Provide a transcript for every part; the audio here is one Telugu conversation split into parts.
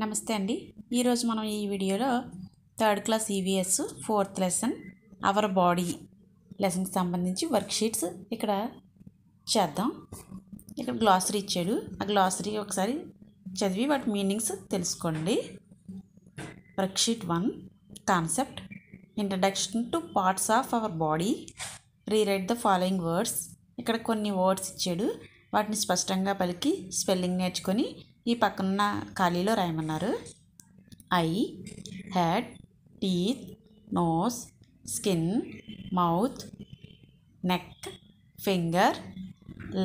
నమస్తే అండి. ఈరోజు మనం ఈ వీడియోలో third class EVS fourth lesson our body లెసన్కి సంబంధించి వర్క్ షీట్స్ ఇక్కడ చేద్దాం. ఇక్కడ గ్లాసరీ ఇచ్చాడు. ఆ గ్లాసరీ ఒకసారి చదివి వాటి మీనింగ్స్ తెలుసుకోండి. Work sheet 1 concept introduction to parts of our body. Rewrite the following words. ఇక్కడ కొన్ని వర్డ్స్ ఇచ్చాడు. వాటిని స్పష్టంగా పలికి స్పెల్లింగ్ నేర్చుకొని ఈ పక్కన ఖాళీలో రాయమన్నారు. Eye, head, teeth, nose, skin, mouth, neck, finger,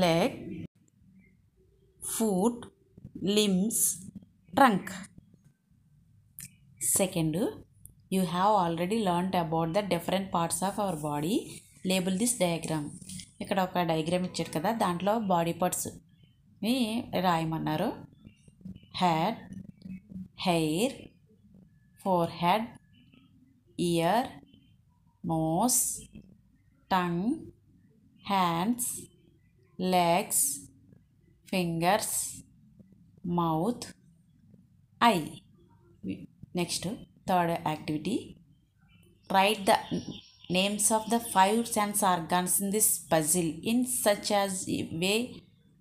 leg, foot, limbs, trunk. Second, you have already learnt about the different parts of our body. Label this diagram. ఇక్కడ ఒక డయాగ్రామ్ ఇచ్చాడు కదా, దాంట్లో బాడీ పార్ట్స్ని రాయమన్నారు. Head, hair, forehead, ear, nose, tongue, hands, legs, fingers, mouth, eye. Next third activity, write the names of the 5 sense organs in this puzzle in such as a way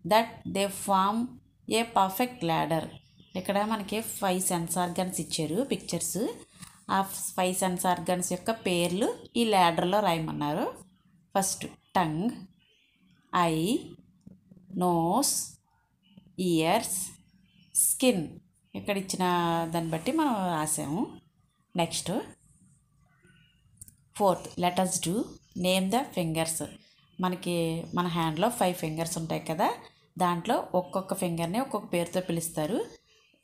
that they form a perfect ladder. ఇక్కడ మనకి 5 సెన్స్ ఆర్గన్స్ ఇచ్చారు పిక్చర్స్. ఆ 5 సెన్స్ ఆర్గన్స్ యొక్క పేర్లు ఈ ల్యాడర్లో రాయమన్నారు. First tongue, eye, nose, ears, skin. ఇక్కడ ఇచ్చిన దాన్ని బట్టి మనం రాసాము. Next fourth, let us do name the fingers. మనకి మన హ్యాండ్లో 5 ఫింగర్స్ ఉంటాయి కదా, దాంట్లో ఒక్కొక్క ఫింగర్ని ఒక్కొక్క పేరుతో పిలుస్తారు.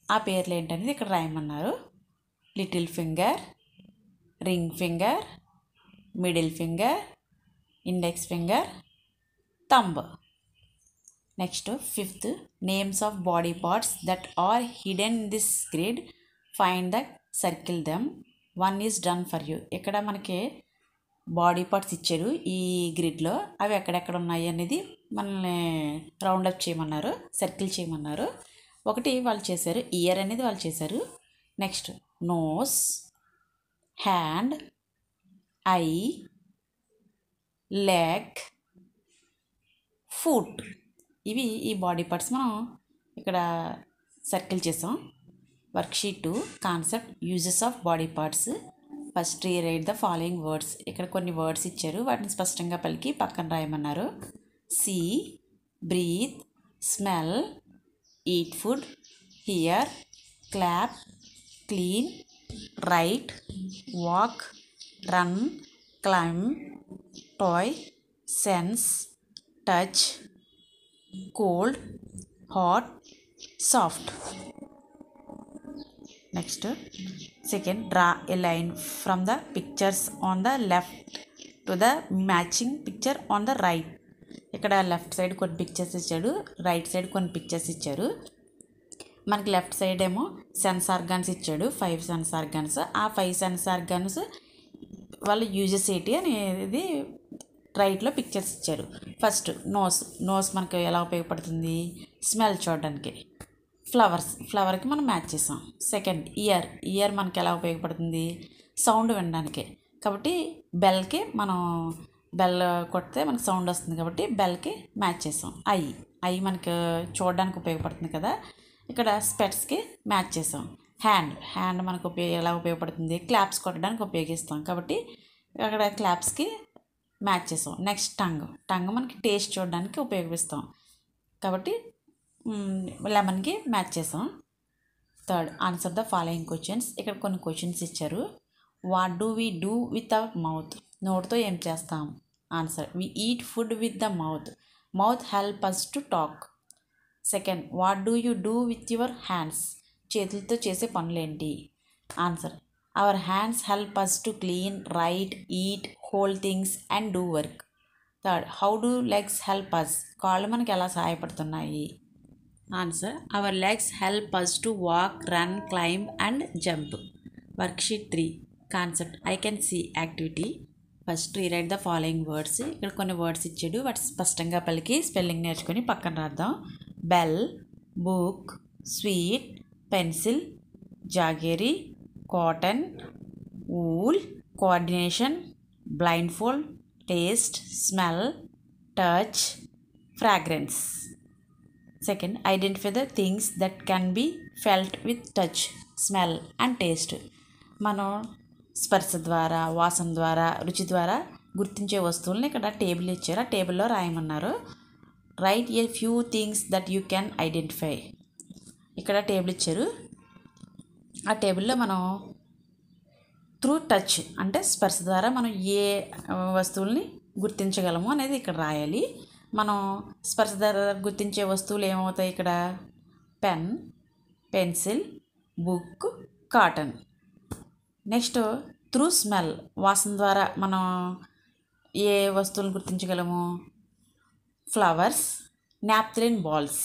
ఆ పేర్లు ఏంటనేది ఇక్కడ రాయమన్నారు. Little finger, ring finger, middle finger, index finger, thumb. Next fifth, names of body parts that are hidden in this grid. Find the circle them. 1 is done for you. ఇక్కడ మనకి బాడీ పార్ట్స్ ఇచ్చారు ఈ గ్రిడ్లో. అవి ఎక్కడెక్కడ ఉన్నాయి అనేది మనల్ని రౌండప్ చేయమన్నారు, సర్కిల్ చేయమన్నారు. ఒకటి వాళ్ళు చేశారు, ఇయర్ అనేది వాళ్ళు చేశారు. Next nose, hand, eye, leg, foot. ఇవి ఈ బాడీ పార్ట్స్ మనం ఇక్కడ సర్కిల్ చేసాం. Worksheet 2 concept uses of body parts. First rewrite the following words. ఇక్కడ కొన్ని వర్డ్స్ ఇచ్చారు, వాటిని స్పష్టంగా పలికి పక్కన రాయమన్నారు. See, breathe, smell, eat food, hear, clap, clean, write, walk, run, climb, toy, sense, touch, cold, hot, soft. Next second, draw a line from the pictures on the left to the matching picture on the right. ఇక్కడ లెఫ్ట్ సైడ్ కొన్ని పిక్చర్స్ ఇచ్చాడు, రైట్ సైడ్ కొన్ని పిక్చర్స్ ఇచ్చారు. మనకి లెఫ్ట్ సైడ్ ఏమో సెన్స్ ఆర్గాన్స్ ఇచ్చాడు, 5 సెన్స్ ఆర్గాన్స్. ఆ 5 సెన్స్ ఆర్గాన్స్ వాళ్ళు యూజెస్ ఏంటి అనేది రైట్లో పిక్చర్స్ ఇచ్చారు. ఫస్ట్ నోస్ మనకి ఎలా ఉపయోగపడుతుంది, స్మెల్ చూడడానికి. ఫ్లవర్కి మనం మ్యాచ్ చేసాం. సెకండ్ ఇయర్ మనకి ఎలా ఉపయోగపడుతుంది, సౌండ్ వినడానికి. కాబట్టి బెల్కి మనం బెల్ కొడితే మనకి సౌండ్ వస్తుంది కాబట్టి బెల్కి మ్యాచ్ చేసాం. ఐ మనకి చూడడానికి ఉపయోగపడుతుంది కదా, ఇక్కడ స్పెట్స్కి మ్యాచ్ చేసాం. హ్యాండ్ మనకు ఎలా ఉపయోగపడుతుంది, క్లాప్స్ కొట్టడానికి ఉపయోగిస్తాం కాబట్టి అక్కడ క్లాప్స్కి మ్యాచ్ చేసాం. నెక్స్ట్ టంగ్ మనకి టేస్ట్ చూడడానికి ఉపయోగిస్తాం కాబట్టి లెమన్కి మ్యాచ్ చేసాం. Third, answer the following questions. ఇక్కడ కొన్ని క్వశ్చన్స్ ఇచ్చారు. What do we do with our mouth. నోట్తో ఏం చేస్తాం. Answer, we eat food with the mouth help us to talk. Second, what do you do with your hands. చేతులతో చేసే పనులేంటి. Answer, our hands help us to clean, write, eat, hold things and do work. Third, how do legs help us. కాళ్ళు మనకి ఎలా సహాయపడుతున్నాయి. Answer, our legs help us to walk, run, climb and jump. Worksheet 3 concept I can see activity. First rewrite the following words. ఇక్కడ కొన్ని వర్డ్స్ ఇచ్చాడు, వాటి స్పష్టంగా పలికి స్పెల్లింగ్ నేర్చుకొని పక్కన రాద్దాం. Bell, book, sweet, pencil, jaggery, cotton, wool, coordination, blindfold, taste, smell, touch, fragrance. Second, identify the things that can be felt with touch, smell and taste. మనం స్పర్శ ద్వారా, వాసన ద్వారా, రుచి ద్వారా గుర్తించే వస్తువుల్ని ఇక్కడ టేబుల్ ఇచ్చారు. ఆ టేబుల్లో రాయమన్నారు. Write a few things that you can identify. ఇక్కడ టేబుల్ ఇచ్చారు. ఆ టేబుల్లో మనం త్రూ టచ్ అంటే స్పర్శ ద్వారా మనం ఏ వస్తువుల్ని గుర్తించగలము అనేది ఇక్కడ రాయాలి. మనం స్పర్శ ద్వారా గుర్తించే వస్తువులు ఏమవుతాయి ఇక్కడ? Pen, pencil, book, cotton. Next through smell, వాసన ద్వారా మనం ఏ వస్తువులను గుర్తించగలము? Flowers, naphthalene balls.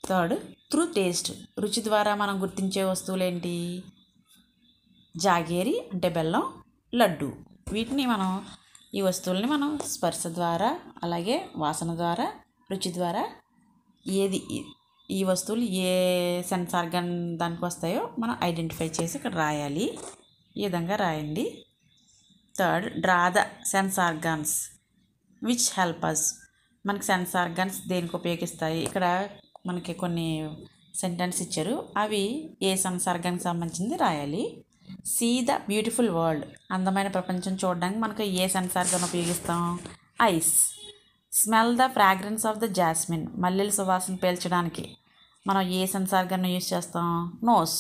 Third through taste, రుచి ద్వారా మనం గుర్తించే వస్తువులు ఏంటి? జాగేరి అంటే బెల్లం, లడ్డు. వీటిని మనం ఈ వస్తువుల్ని మనం స్పర్శ ద్వారా, అలాగే వాసన ద్వారా, రుచి ద్వారా ఏది ఈ వస్తువులు ఏ సెన్స్ ఆర్గన్ దానికి వస్తాయో మనం ఐడెంటిఫై చేసి ఇక్కడ రాయాలి. ఈ విధంగా రాయండి. Third draw the sense organs which help us. మనకి సెన్స్ ఆర్గాన్స్ దేనికి ఉపయోగిస్తాయి? ఇక్కడ మనకి కొన్ని సెంటెన్స్ ఇచ్చారు. అవి ఏ సెన్స్ ఆర్గాన్కి సంబంధించింది రాయాలి. సీ ద బ్యూటిఫుల్ వరల్డ్, అందమైన ప్రపంచం చూడడానికి మనకు ఏ సెన్స్ ఆర్గాన్ ఉపయోగిస్తాం? Eyes. Smell the fragrance of the jasmine, మల్లెల సువాసన పీల్చడానికి మనం ఏ సెన్స్ ఆర్గాన్ యూజ్ చేస్తాం? Nose.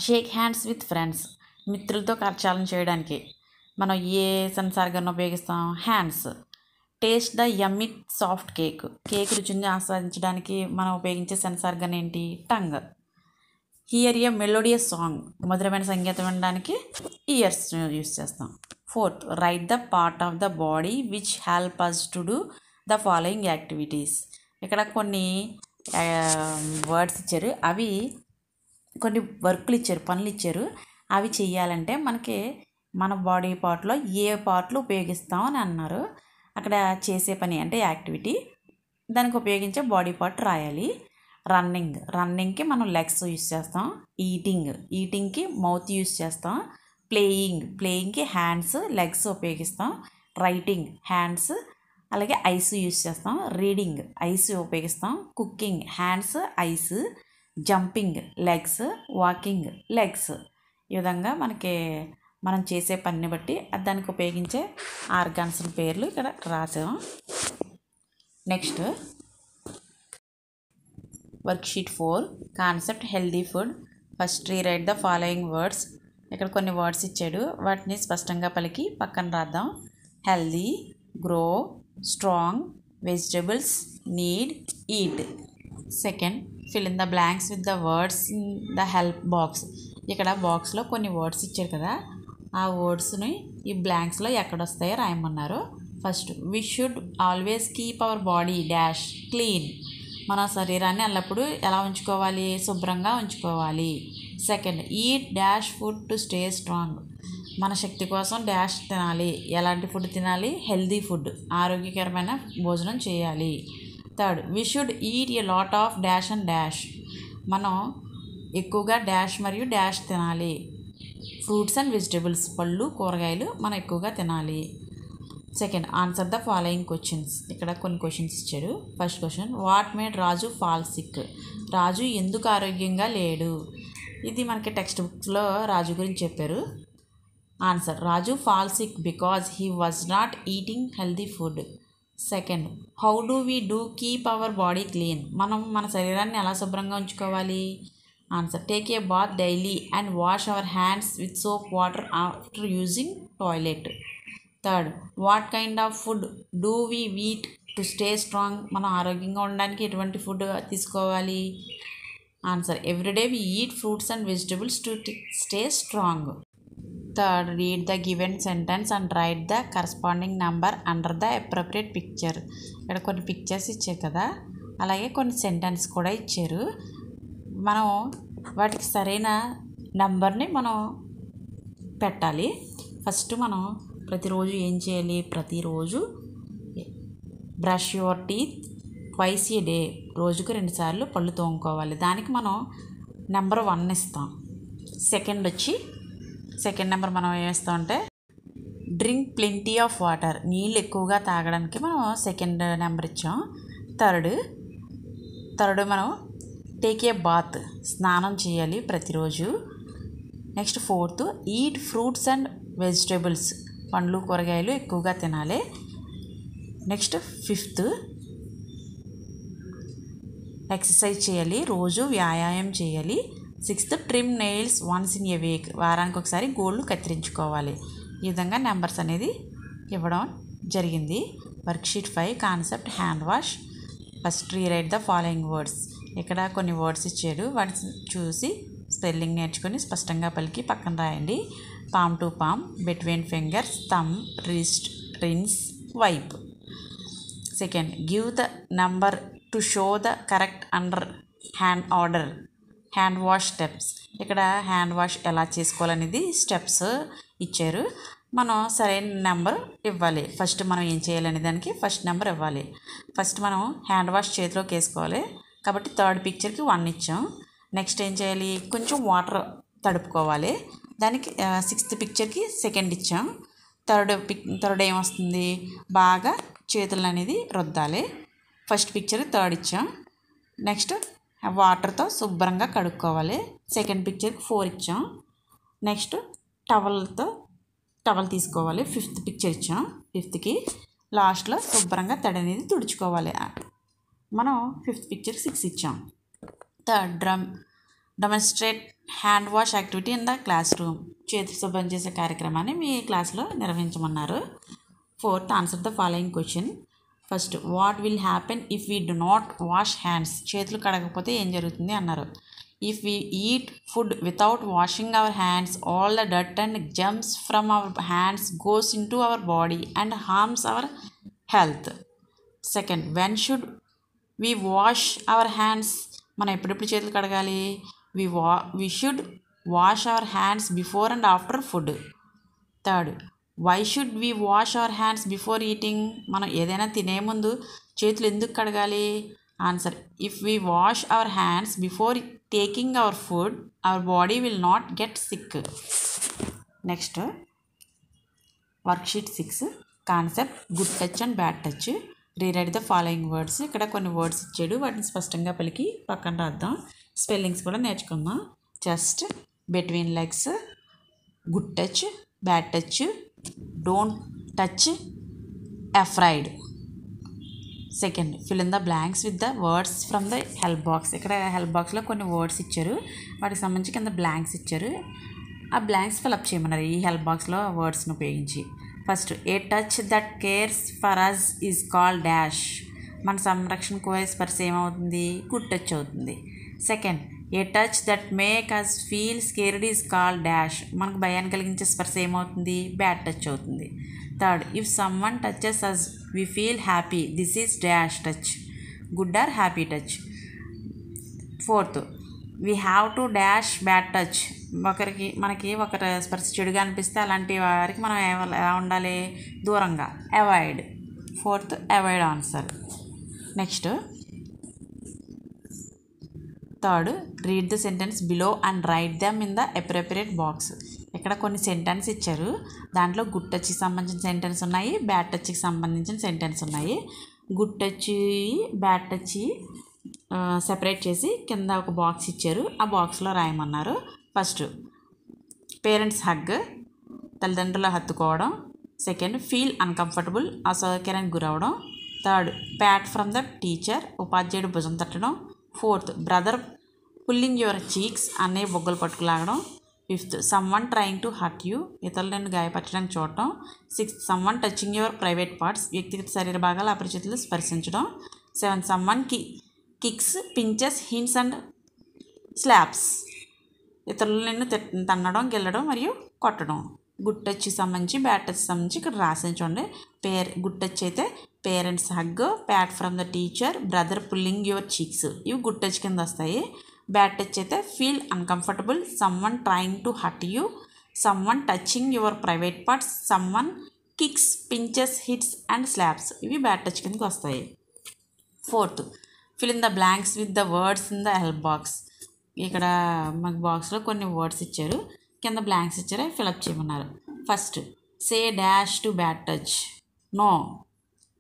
Shake hands with friends, మిత్రులతో కరచాలన చేయడానికి మనం ఏ సెన్స్ ఆర్గాన్ ఉపయోగిస్తాం? Hands. Taste the yummy soft cake, cake రుచిని ఆస్వాదించడానికి మనం ఉపయోగించే సెన్స్ ఆర్గాన్ ఏంటి? Tongue. Hear a melodious song, మధురమైన సంగీతం వినడానికి ఇయర్స్ యూస్ చేస్తాం. Fourth write the part of the body which help us to do the following activities. ఇక్కడ కొన్ని వర్డ్స్ ఇచ్చారు. అవి కొన్ని వర్క్లు ఇచ్చారు, పనులు ఇచ్చారు. అవి చెయ్యాలంటే మనకి మన బాడీ పార్ట్లో ఏ పార్ట్లు ఉపయోగిస్తాం అని అన్నారు. అక్కడ చేసే పని అంటే యాక్టివిటీ, దానికి ఉపయోగించే బాడీ పార్ట్ రాయాలి. రన్నింగ్, రన్నింగ్కి మనం లెగ్స్ యూస్ చేస్తాం. ఈటింగ్, ఈటింగ్కి మౌత్ యూస్ చేస్తాం. ప్లేయింగ్, ప్లేయింగ్కి హ్యాండ్స్, లెగ్స్ ఉపయోగిస్తాం. రైటింగ్ హ్యాండ్స్, అలాగే ఐస్ యూస్ చేస్తాం. రీడింగ్ ఐస్ ఉపయోగిస్తాం. Cooking hands, ice. Jumping legs, walking legs. ఈ విధంగా మనకి మనం చేసే పనిని బట్టి దానికి ఉపయోగించే ఆర్గాన్స్ పేర్లు ఇక్కడ రాసాం. Next worksheet 4 concept healthy food. First rewrite the following words. ఇక్కడ కొన్ని వర్డ్స్ ఇచ్చాడు, వాటిని స్పష్టంగా పలికి పక్కన రాద్దాం. Healthy, grow, strong, vegetables, need, eat. Second fill in the blanks with the words in the help box. ఇక్కడ బాక్స్లో కొన్ని వర్డ్స్ ఇచ్చారు కదా, ఆ వర్డ్స్ని ఈ బ్లాంక్స్లో ఎక్కడ వస్తాయో రాయమన్నారు. First we should always keep our body dash clean. మన శరీరాన్ని ఎల్లప్పుడూ ఎలా ఉంచుకోవాలి? శుభ్రంగా ఉంచుకోవాలి. Second eat dash food to stay strong. మన శక్తి కోసం డాష్ తినాలి. ఎలాంటి ఫుడ్ తినాలి? హెల్దీ ఫుడ్, ఆరోగ్యకరమైన భోజనం చేయాలి. Third we should eat a lot of dash and dash. మనం ఎక్కువగా డాష్ మరియు డాష్ తినాలి. ఫ్రూట్స్ అండ్ వెజిటబుల్స్, పళ్ళు, కూరగాయలు మనం ఎక్కువగా తినాలి. Second answer the following questions. ఇక్కడ కొన్ని క్వశ్చన్స్ ఇచ్చాడు. First question what made Raju fall sick. Raju ఎందుకు ఆరోగ్యంగా లేడు? ఇది మనకి టెక్స్ట్ బుక్స్లో రాజు గురించి చెప్పారు. Answer Raju fall sick because he was not eating healthy food. Second how do we do keep our body clean. మనం మన శరీరాన్ని ఎలా శుభ్రంగా ఉంచుకోవాలి? Answer take a bath daily and wash our hands with soap water after using toilet. Third what kind of food do we eat to stay strong. మనం ఆరోగ్యంగా ఉండడానికి ఎటువంటి ఫుడ్ తీసుకోవాలి? Answer everyday we eat fruits and vegetables to stay strong. Third read the given sentence and write the corresponding number under the appropriate picture. ఇక్కడ కొన్ని పిక్చర్స్ ఇచ్చారు కదా, అలాగే కొన్ని సెంటెన్స్ కూడా ఇచ్చారు. మనం వాటికి సరైన నెంబర్ని మనం పెట్టాలి. ఫస్ట్ మనం ప్రతిరోజు ఏం చేయాలి? ప్రతిరోజు brush your teeth twice a day. రోజుకు 2 సార్లు పళ్ళు తోముకోవాలి. దానికి మనం నెంబర్ 1 ఇస్తాం. సెకండ్ నెంబర్ మనం ఏం ఇస్తామంటే డ్రింక్ ప్లెంటీ ఆఫ్ వాటర్, నీళ్ళు ఎక్కువగా తాగడానికి మనం సెకండ్ నెంబర్ ఇచ్చాం. థర్డ్ మనం టేక్ ఏ బాత్, స్నానం చేయాలి ప్రతిరోజు. Next fourth eat fruits and vegetables, పండ్లు కూరగాయలు ఎక్కువగా తినాలి. నెక్స్ట్ ఫిఫ్త్ ఎక్సర్సైజ్ చేయాలి, రోజు వ్యాయామం చేయాలి. Sixth trim nails once in a week, వారానికి ఒకసారి గోళ్ళు కత్తిరించుకోవాలి. ఈ విధంగా నెంబర్స్ అనేది ఇవ్వడం జరిగింది. Worksheet 5 concept hand wash. First rewrite the following words. ఇక్కడ కొన్ని వర్డ్స్ ఇచ్చాడు, వాటిని చూసి స్పెల్లింగ్ నేర్చుకొని స్పష్టంగా పలికి పక్కన రాయండి. Palm to palm, between fingers, thumb, wrist, rinse, wipe. Second give the number to show the correct under hand order. Hand wash steps. ఇక్కడ హ్యాండ్ వాష్ ఎలా చేసుకోవాలనేది స్టెప్స్ ఇచ్చారు. మనం సరైన నెంబర్ ఇవ్వాలి. ఫస్ట్ మనం ఏం చేయాలనే దానికి ఫస్ట్ నెంబర్ ఇవ్వాలి. ఫస్ట్ మనం హ్యాండ్ వాష్ చేతిలోకి వేసుకోవాలి కాబట్టి థర్డ్ పిక్చర్కి 1 ఇచ్చాం. నెక్స్ట్ ఏం చేయాలి, కొంచెం వాటర్ తడుపుకోవాలి. దానికి సిక్స్త్ పిక్చర్కి సెకండ్ ఇచ్చాం. థర్డ్ ఏమొస్తుంది, బాగా చేతులు అనేది రుద్దాలి. ఫస్ట్ పిక్చర్ థర్డ్ ఇచ్చాం. నెక్స్ట్ వాటర్తో శుభ్రంగా కడుక్కోవాలి. సెకండ్ పిక్చర్కి 4 ఇచ్చాం. నెక్స్ట్ టవల్ తీసుకోవాలి. ఫిఫ్త్ పిక్చర్ ఇచ్చాం. ఫిఫ్త్కి లాస్ట్లో శుభ్రంగా తడి అనేది తుడుచుకోవాలి. మనం ఫిఫ్త్ పిక్చర్కి 6 ఇచ్చాం. Third demonstrate hand wash activity in the classroom. చేతులు శుభ్రం చేసే కార్యక్రమాన్ని మీ క్లాస్లో నిర్వహించమన్నారు. Fourth answer the following question. First what will happen if we do not wash hands. చేతులు కడగకపోతే ఏం జరుగుతుంది అన్నారు. If we eat food without washing our hands, all the dirt and germs from our hands goes in to our body and harms our health. Second when should we wash our hands. మనం ఎప్పుడెప్పుడు చేతులు కడగాలి. We should wash our hands before and after food. Third why should we wash our hands before eating. మనం ఏదైనా తినే ముందు చేతులు ఎందుకు కడగాలి. Answer if we wash our hands before taking our food our body will not get sick. Next worksheet 6 concept good touch and bad touch. Rewrite the following words. ఇక్కడ కొన్ని వర్డ్స్ ఇచ్చాడు, వాటిని స్పష్టంగా పలికి పక్కన రాద్దాం. స్పెల్లింగ్స్ కూడా నేర్చుకుందాం. Just, between legs, good touch, bad touch, don't touch, afraid. Second fill in the blanks with the words from the help box. ఇక్కడ హెల్ప్ బాక్స్లో కొన్ని వర్డ్స్ ఇచ్చారు, వాటికి సంబంధించి కింద బ్లాంక్స్ ఇచ్చారు. ఆ బ్లాంక్స్ ఫిల్అప్ చేయమన్నారు ఈ హెల్ప్ బాక్స్లో వర్డ్స్ని ఉపయోగించి. First a touch that cares for us is called dash. మన సంరక్షణ కోరే స్పర్శ ఏమవుతుంది, గుడ్ టచ్ అవుతుంది. Second a touch that make us feel scared is called dash. మనకు భయాన్ని కలిగించే స్పర్శ ఏమవుతుంది, బ్యాడ్ టచ్ అవుతుంది. Third if someone touches us we feel happy, this is dash touch, good or happy touch. Fourth we have to dash bad touch. మనకి ఒకరి స్పర్శ చెడుగా అనిపిస్తే అలాంటి వారికి మనం ఎలా ఉండాలి, దూరంగా, avoid. Fourth avoid answer. Next third read the sentence below and write them in the appropriate box. ఇక్కడ కొన్ని సెంటెన్స్ ఇచ్చారు, దాంట్లో గుడ్ టచ్కి సంబంధించిన సెంటెన్స్ ఉన్నాయి, బ్యాడ్ టచ్కి సంబంధించిన సెంటెన్స్ ఉన్నాయి. Good touch, bad touch separate చేసి కింద ఒక బాక్స్ ఇచ్చారు, ఆ బాక్స్లో రాయమన్నారు. ఫస్ట్ పేరెంట్స్ హగ్, తల్లిదండ్రుల హత్తుకోవడం. సెకండ్ ఫీల్ అన్కంఫర్టబుల్, అసౌకర్యానికి గురవడం. Third pat from the teacher, ఉపాధ్యాయుడు భుజం తట్టడం. Fourth brother pulling your cheeks, అన్నయ్య బొగ్గలు పట్టుకులాగడం. Fifth someone trying to hurt you, ఇతరులు నేను గాయపరచడానికి చూడటం. Sixth someone touching your private parts, వ్యక్తిగత శరీర భాగాలు అపరిచితులు స్పర్శించడం. Seventh someone kicks, pinches, hits and slaps, ఇతరులు నిన్ను తన్నడం, గిల్లడం మరియు కొట్టడం. గుడ్ టచ్కి సంబంధించి బ్యాడ్ టచ్ సంబంధించి ఇక్కడ రాసి చూడండి. గుడ్ టచ్ అయితే parents hug, Pat from the teacher, brother pulling your cheeks, ఇవి గుడ్ టచ్ కింద వస్తాయి. బ్యాడ్ టచ్ అయితే feel uncomfortable, someone trying to hurt you, someone touching your private parts, someone kicks, pinches, hits and slaps, ఇవి బ్యాడ్ టచ్ కిందకి వస్తాయి. Fourth fill in the blanks with the words in the help box. ఇక్కడ మాకు బాక్స్లో కొన్ని వర్డ్స్ ఇచ్చారు, కింద బ్లాంక్స్ ఇచ్చారు, ఫిలప్ చేయమన్నారు. First, say dash to bad touch, no.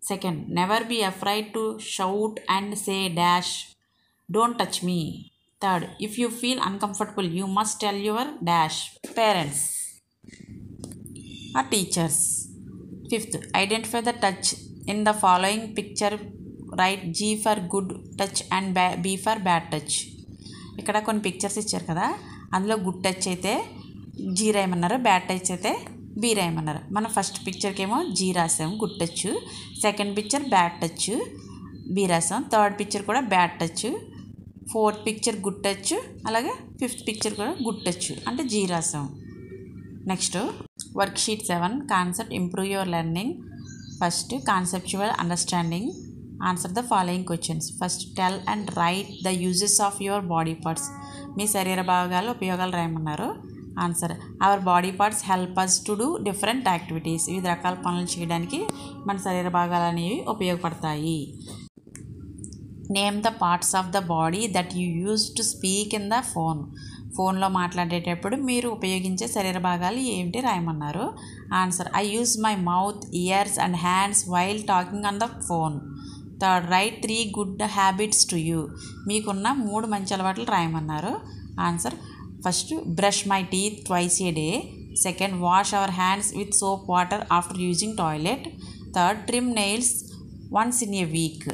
Second, never be afraid to shout and say dash, don't touch me. Third, if you feel uncomfortable you must tell your dash, parents or teachers. Fifth, identify the touch in the following picture, write G for good touch and B for bad touch. ఇక్కడ కొన్ని పిక్చర్స్ ఇచ్చారు కదా, అందులో గుడ్ టచ్ అయితే G రాయమన్నారు, బ్యాడ్ టచ్ అయితే B రాయమన్నారు. మనం ఫస్ట్ పిక్చర్కి ఏమో G రాసాము good touch, second picture bad touch B రాసాం, థర్డ్ పిక్చర్ కూడా bad touch, fourth picture good touch, అలాగే ఫిఫ్త్ పిక్చర్ కూడా గుడ్ టచ్ అంటే G రాసాం. Next worksheet 7, concept improve your learning. First, conceptual understanding. Answer the following questions. First, tell and write the uses of your body parts. మీ శరీర భాగాలు ఉపయోగాలు రాయమన్నారు. Answer, our body parts help us to do different activities. వివిధ రకాల పనులు చేయడానికి మన శరీర భాగాలు అనేవి ఉపయోగపడతాయి. Name the parts of the body that you use to speak in the phone. ఫోన్లో మాట్లాడేటప్పుడు మీరు ఉపయోగించే శరీర భాగాలు ఏంటి రాయమన్నారు. Answer, I use my mouth, ears and hands while talking on the phone. Third, write 3 good habits to you. మీకున్న 3 మంచి అలవాట్లు రాయమన్నారు. Answer, first, brush my teeth twice a day. Second, wash our hands with soap water after using toilet. Third, trim nails once in a week.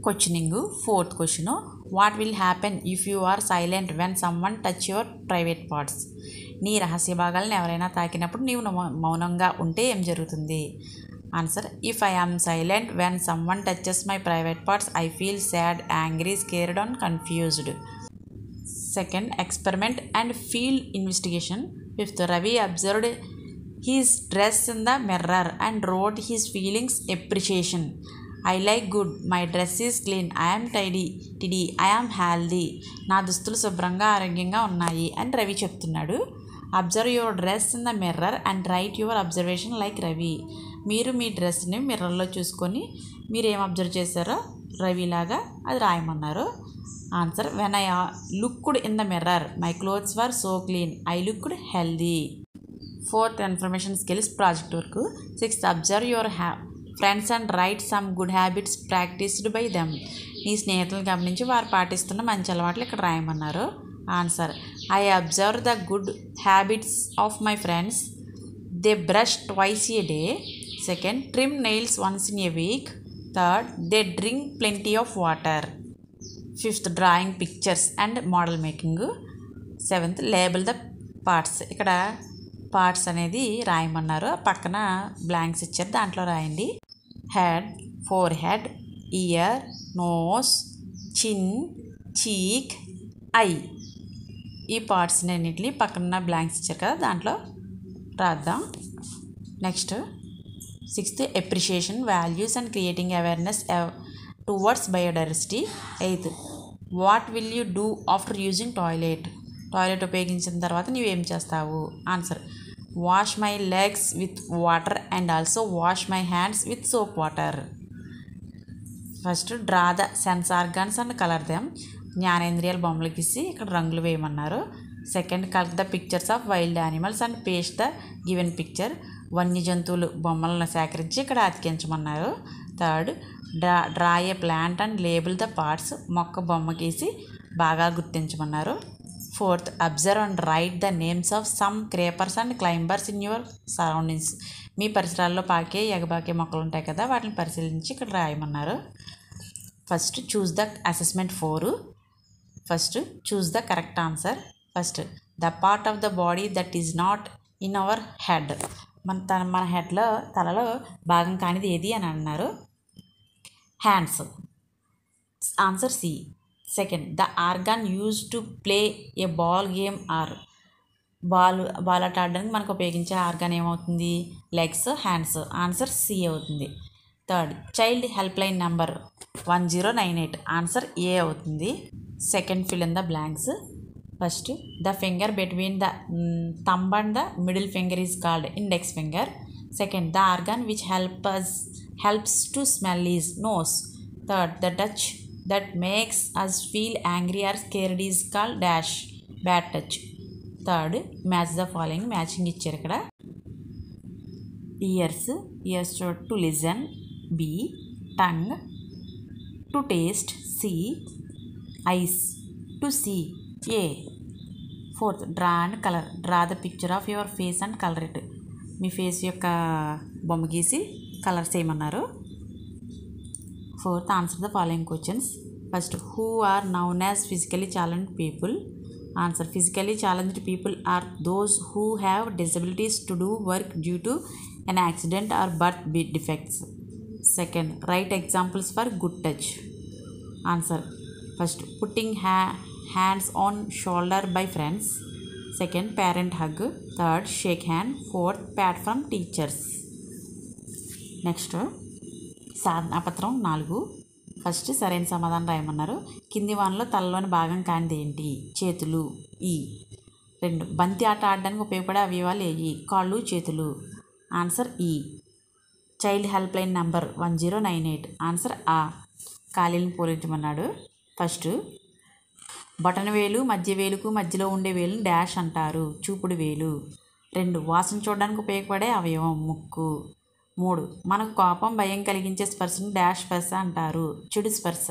Questioning. Fourth question, what will happen if you are silent when someone touch your private parts. నీ రహస్య భాగాలను ఎవరైనా తాకినప్పుడు నీవు మౌనంగా ఉంటే ఏం జరుగుతుంది. Answer, if I am silent when someone touches my private parts I feel sad, angry, scared and confused. Second, experiment and field investigation. Fifth, Ravi observed his dress in the mirror and wrote his feelings appreciation. I like good, my dress is clean, I am tidy, I am healthy. నా దుస్తులు శుభ్రంగా ఆరోగ్యంగా ఉన్నాయి అని రవి చెప్తున్నాడు. Observe your dress in the mirror and right your observation like Ravi. మీరు మీ డ్రెస్ని మిర్రర్లో చూసుకొని మీరు ఏం అబ్జర్వ్ చేశారో రవిలాగా అది రాయమన్నారు. Answer, when I looked in the mirror my clothes were so clean, I looked healthy. Fourth, information skills project work. Sixth, observe your friends and write some good habits practised by them. నీ స్నేహితులను గమనించి వారు పాటిస్తున్న మంచి అలవాట్లు ఇక్కడ రాయమన్నారు. Answer, I observe the good habits of my friends. They brush twice a day. Second, trim nails once in a week. Third, they drink plenty of water. Fifth, drawing pictures and model making. Seventh, label the parts. ఇక్కడ పార్ట్స్ అనేది రాయమన్నారు, పక్కన బ్లాంక్స్ ఇచ్చారు, దాంట్లో రాయండి. Head, forehead, ear, nose, chin, cheek, I. ఈ పార్ట్స్ అన్నింటినీ పక్కన బ్లాంక్స్ ఇచ్చారు కదా దాంట్లో రాద్దాం. Next sixth, appreciation, values and creating awareness towards biodiversity. Eighth, what will you do after using toilet. Toilet ఉపయోగించిన తర్వాత నీవేం చేస్తావు. Answer, wash my legs with water and also wash my hands with soap water. First, draw the sense organs and colour them. జ్ఞానేంద్రియాల బొమ్మలు గీసి ఇక్కడ రంగులు వేయమన్నారు. Second, collect the pictures of wild animals and paste the given picture. వన్య జంతువులు బొమ్మలను సేకరించి ఇక్కడ అతికించమన్నారు. Third, draw a plant and label the parts. మొక్క బొమ్మ గీసి బాగా గుర్తించమన్నారు. Fourth, observe and write the names of some creepers and climbers in your surroundings. మీ పరిసరాల్లో పాకే ఎగబాకే మొక్కలు ఉంటాయి కదా, వాటిని పరిశీలించి ఇక్కడ రాయమన్నారు. First, choose the assessment 4. First, choose the correct answer. First, the part of the body that is not in our head. మన హెడ్లో తలలో భాగం కానిది ఏది అని అన్నారు. Hands. Answer C. Second, the organ use to play a ball game or. Ball ఆట ఆడడానికి మనకు ఉపయోగించే ఆర్గాన్ ఏమవుతుంది. Legs, hands. ఆన్సర్ సి అవుతుంది. Third, child help line number 1098. Answer A అవుతుంది. Second, fill in the blanks. First, the finger between the thumb and the middle finger is called index finger. Second, the organ which helps to smell is nose. Third, the touch that makes us feel angry or scared is called dash bad touch. Third, match the following. Matching ఇచ్చారు ఇక్కడ. ears to listen, B, tongue to taste, C, eyes to see, A. Fourth, draw and color. Draw the picture of your face and color it. Me face యొక్క బొమ్మ గీసి కలర్స్ చేయమన్నారు. Fourth, answer the following questions. First, who are known as physically challenged people? Answer, physically challenged people are those who have disabilities to do work due to an accident or birth defects. Second, write examples for good touch. Answer, first, putting hands on shoulder by friends. Second, parent hug. Third, shake hand. Fourth, pat from teachers. Next, సాధనా పత్రం 4. ఫస్ట్ సరైన సమాధానం రాయమన్నారు. కింది వానలో తలలోని భాగం కానిది ఏంటి? చేతులు, ఈ. 2, బంతి ఆట ఆడడానికి ఉపయోగపడే అవయవాలు ఏవి? కాళ్ళు, చేతులు. ఆన్సర్ ఈ. Child help line number 1098. Answer ఆ. ఖాళీలను పూరించమన్నాడు. ఫస్ట్, బటన్ వేలు మధ్య వేలుకు మధ్యలో ఉండే వేలుని డాష్ అంటారు. చూపుడు వేలు. 2, వాసన చూడడానికి ఉపయోగపడే అవయవం ముక్కు. 3, మనకు కోపం భయం కలిగించే స్పర్శను డాష్ స్పర్శ అంటారు. చెడు స్పర్శ.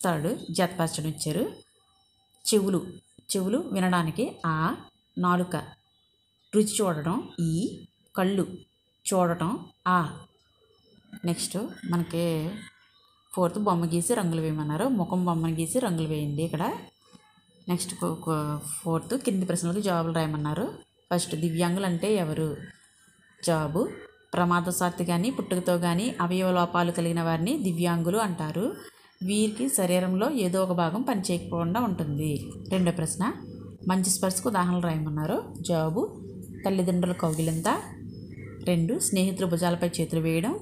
థర్డ్, జతపరచడం ఇచ్చారు. చెవులు వినడానికి ఆ. నాలుక రుచి చూడడం ఈ. కళ్ళు చూడటం ఆ. నెక్స్ట్ మనకి ఫోర్త్, బొమ్మ గీసి రంగులు వేయమన్నారు. ముఖం బొమ్మను గీసి రంగులు వేయండి ఇక్కడ. నెక్స్ట్ ఫోర్త్, కింది ప్రశ్నలకు జవాబులు రాయమన్నారు. ఫస్ట్, దివ్యాంగులు అంటే ఎవరు? జవాబు, ప్రమాదవశాత్తు కానీ పుట్టుకతో కానీ అవయవ లోపాలు కలిగిన వారిని దివ్యాంగులు అంటారు. వీరికి శరీరంలో ఏదో ఒక భాగం పనిచేయకుండా ఉంటుంది. రెండో ప్రశ్న, మంచి స్పర్శకు ఉదాహరణలు రాయమన్నారు. జవాబు, తల్లిదండ్రుల కౌగిలింత. 2, స్నేహితుల భుజాలపై చేతులు వేయడం.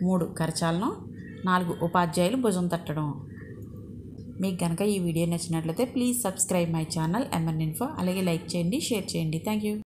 3, కరచాలనం. 4, ఉపాధ్యాయులు భుజం తట్టడం. మీకు కనుక ఈ వీడియో నచ్చినట్లయితే please subscribe my channel MN Info. అలాగే లైక్ చేయండి, షేర్ చేయండి. Thank you.